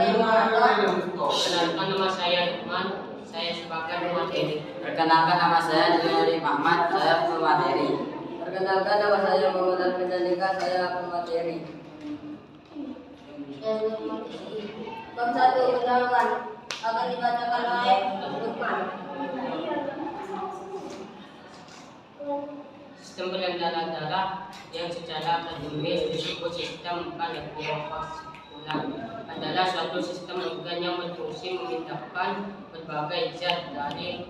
Perkenalkan nama saya Lukman, saya sebagai pemateri. Perkenalkan nama saya Nuri Muhammad, saya pemateri. Perkenalkan nama saya Muhammad Al-Fidandika, saya pemateri. Bab 1 undangan akan dibacakan oleh Lukman. Sistem pengendalian darah yang secara akademis disebut sistem kardiovaskular adalah suatu sistem organ yang berfungsi memindahkan berbagai zat dari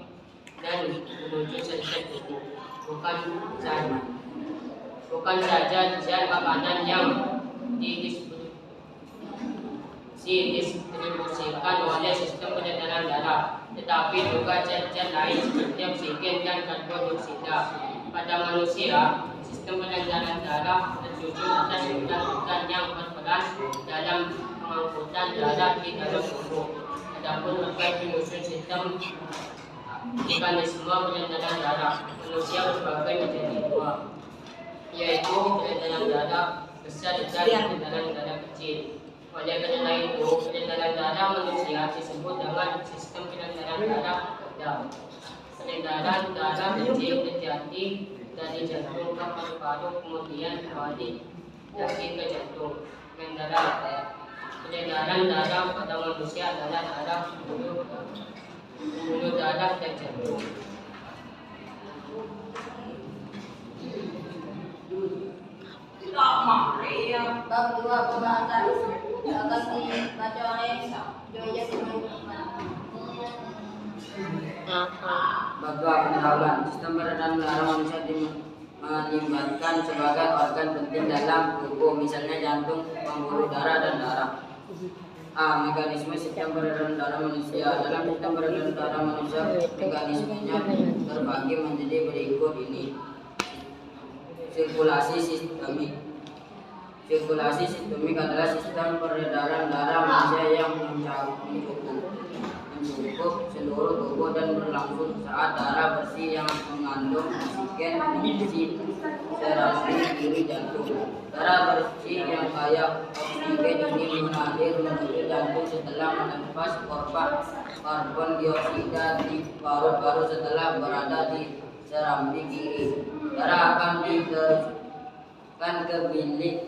dan menuju sel-sel tubuh. Bukan saja zat makanan yang didistribusikan oleh sistem peredaran darah, tetapi juga zat-zat lain seperti oksigen dan karbon dioksida. Pada manusia, sistem peredaran darah tersusun atas organ-organ yang berperan dalam pengangkutan darah di dalam tubuh. Adapun organ penyusun sistem mekanisme peredaran darah manusia berbagi menjadi dua, yaitu peredaran darah besar dan peredaran darah kecil. Oleh karena itu, peredaran darah manusia disebut dengan sistem peredaran darah pada. Peredaran darah kecil terjadi dari jantung ke paru-paru, kemudian kembali lagi ke jantung. Peredaran darah pada manusia adalah darah pembuluh darah dan jantung. Bab 2 pembahasan akan dibaca oleh Joya Siman. Bab 2 pendahuluan. Sistem peredaran darah manusia melibatkan sebagai organ penting dalam tubuh, misalnya jantung, pembuluh darah, dan darah. A. Mekanisme sistem peredaran darah manusia. Dalam sistem peredaran darah manusia, mekanismenya terbagi menjadi berikut ini. Sirkulasi sistemik. Sirkulasi sistemik adalah sistem peredaran darah manusia yang mencukup seluruh tubuh dan berlangsung saat darah bersih yang mengandung oksigen mengisi serambi kiri jantung. Darah bersih yang kaya oksigen ini mengalir menuju jantung setelah menempas karbon dioksida di paru-paru setelah berada di serambi kiri. Darah akan diteruskan ke bilik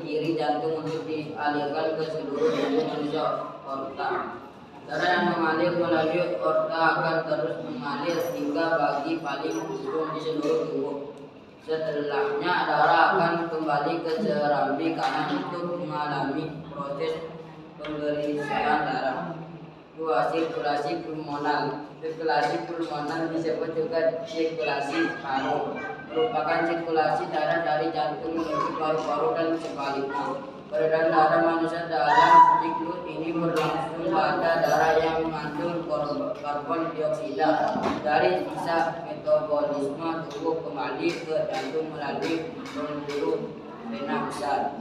kiri jantung untuk dialirkan ke seluruh tubuh manusia aorta. Darah yang mengalir melalui aorta akan terus mengalir hingga bagi paling ujung di seluruh tubuh. Setelahnya darah akan kembali ke serambi kanan untuk mengalami proses pemberisian darah. 2. Sirkulasi pulmonal. Sirkulasi pulmonal disebut juga sirkulasi paru, merupakan sirkulasi darah dari jantung menuju paru-paru dan sebaliknya. Peredaran darah manusia dalam siklus ini berlangsung pada darah yang mengandung karbon dioksida dari sisa metabolisme tubuh kembali ke jantung melalui pembuluh vena besar,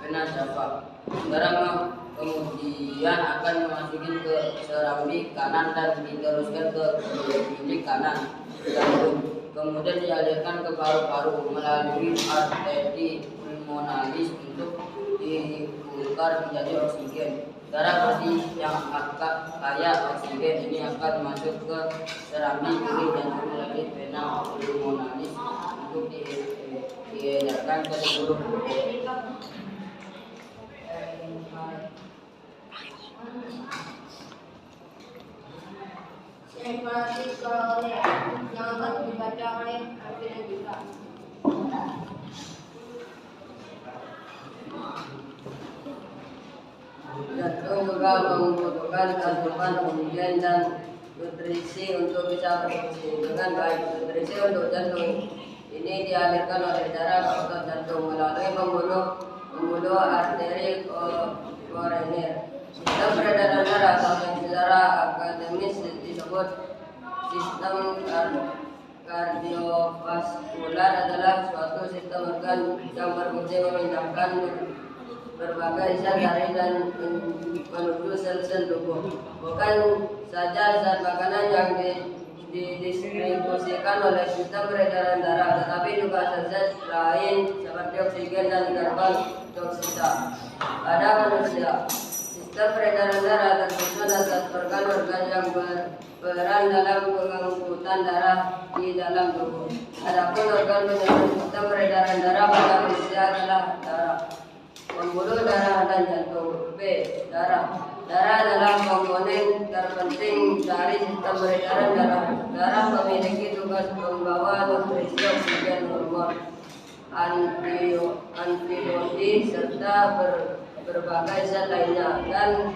vena cava. Darah kemudian akan memasuki ke serambi kanan dan diteruskan ke bilik kanan jantung. Kemudian dialirkan ke paru-paru melalui arteri pulmonalis untuk ditukar menjadi oksigen. Darah bersih yang kaya oksigen ini akan masuk ke serambi kiri jantung melalui vena pulmonalis untuk diedarkan ke seluruh tubuh. Sirkulasi koroner yang akan dibaca oleh Alfidandika. Jantung juga membutuhkan asupan oksigen dan nutrisi untuk bisa berfungsi dengan baik. Nutrisi untuk jantung ini dialirkan oleh darah ke otot jantung melalui pembuluh arteri koroner. Sistem peredaran darah atau yang secara akademis disebut sistem kardiovaskular adalah suatu sistem organ yang berfungsi memindahkan berbagai zat dari dan menuju sel-sel tubuh. Bukan saja zat makanan yang didistribusikan oleh sistem peredaran darah, tetapi juga zat-zat lain seperti oksigen dan karbon dioksida. Pada manusia, Sistem peredaran darah tersusun atas organ-organ yang berperan dalam pengangkutan darah di dalam tubuh. Adapun organ penyusun sistem peredaran darah pada manusia adalah darah, pembuluh darah dan jantung. B. Darah. Darah adalah komponen terpenting dari sistem peredaran darah. Darah memiliki tugas membawa nutrisi, oksigen, hormon, antibodi serta berbagai zat lainnya dan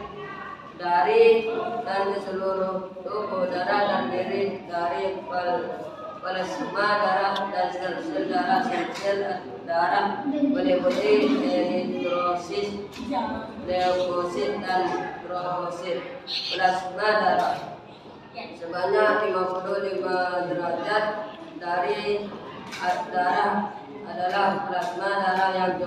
ke seluruh tubuh. Darah terdiri dari plasma darah dan sel-sel darah. Sel-sel darah meliputi eritrosit, leukosit, dan trombosit. Plasma darah sebanyak 55 derajat dari darah adalah plasma darah yang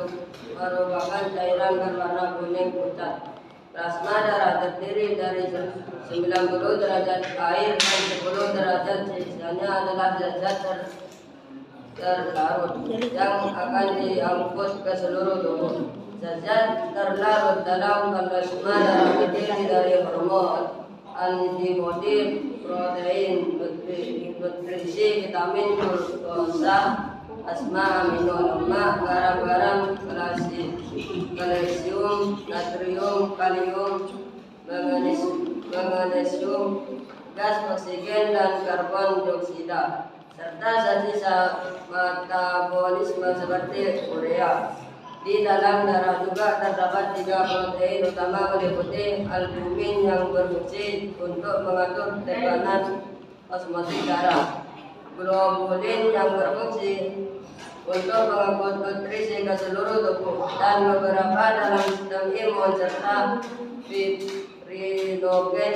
merupakan cairan berwarna kuning pucat. Plasma darah terdiri dari 90 derajat air dan 10 derajat sisanya adalah zat-zat terlarut yang akan diangkut ke seluruh tubuh. Zat-zat terlarut dalam plasma darah terdiri dari hormon, antibodi, protein, nutrisi, vitamin, glukosa, asma, amino, lemak, garam-garam, kalsium, natrium, kalium, magnesium, gas oksigen, dan karbon dioksida, serta zat sisa metabolisme seperti urea. Di dalam darah juga terdapat 3 protein utama meliputi albumin yang berfungsi untuk mengatur tekanan osmosis darah, globulin yang berfungsi untuk mengangkut nutrisi ke seluruh tubuh, dan beberapa dalam sistem imun, serta fibrinogen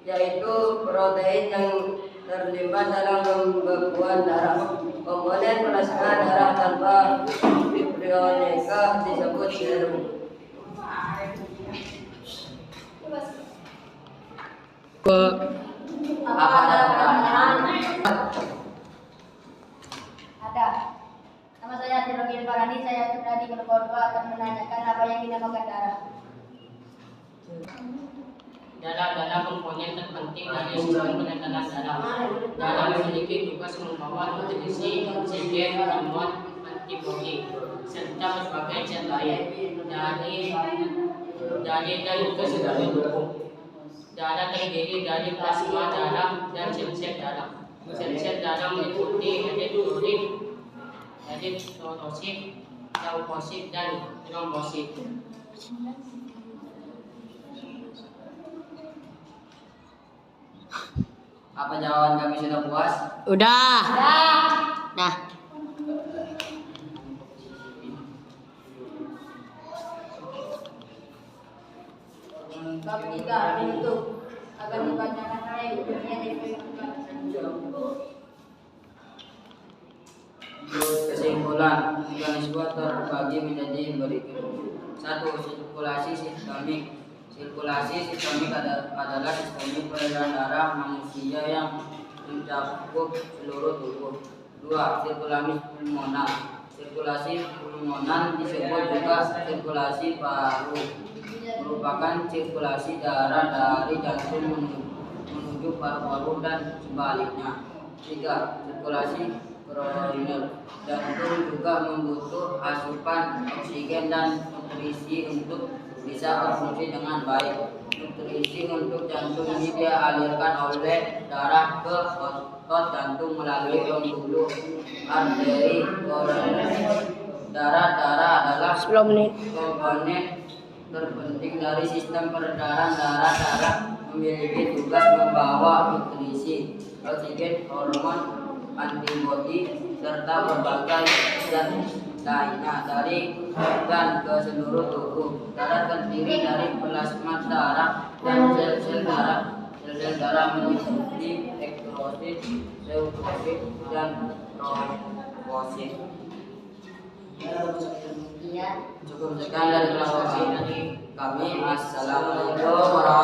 yaitu protein yang terlibat dalam pembekuan darah. Komponen plasma darah tanpa fibrinogen disebut serum. Apa ada pertanyaan? Ada. Nama saya Tirogil Farani, saya sudah di Purwokerto akan menanyakan apa yang dinamakan darah. Darah adalah komponen terpenting dari sistem peredaran darah. Darah memiliki tugas membawa nutrisi, oksigen, hormon, antibodi, serta berbagai zat lain dari dan ke seluruh tubuh. Darah terdiri dari plasma darah dan sel-sel darah. Sel-sel darah meliputi eritrosit, leukosit, dan trombosit. Apa jawaban kami sudah puas? Udah. Nah, Bab 3 untuk akan dibacakan oleh ibunya Kesimpulan, mekanisme terbagi menjadi berikut. 1. Sirkulasi sistemik. Sirkulasi sistemik adalah sistem peredaran darah manusia yang mencakup seluruh tubuh. 2. Sirkulasi pulmonan. Sirkulasi pulmonan disebut juga sirkulasi paru, merupakan sirkulasi darah dari jantung menuju paru-paru dan sebaliknya. 3. Sirkulasi koroner. Jantung juga membutuh asupan oksigen dan nutrisi untuk bisa berfungsi dengan baik. Nutrisi untuk jantung ini dialirkan oleh darah ke otot jantung melalui pembuluh arteri koroner. Darah adalah 10 menit. komponen terpenting dari sistem peredaran darah. Darah memiliki tugas membawa nutrisi, oksigen, hormon, antibodi, serta berbagai zat lainnya dari dan ke seluruh tubuh. Darah terdiri dari plasma darah dan sel-sel darah. Sel-sel darah meliputi eritrosit, leukosit, dan trombosit. Cukup sekian dari kelas kami. Assalamualaikum warahmatullahi wabarakatuh.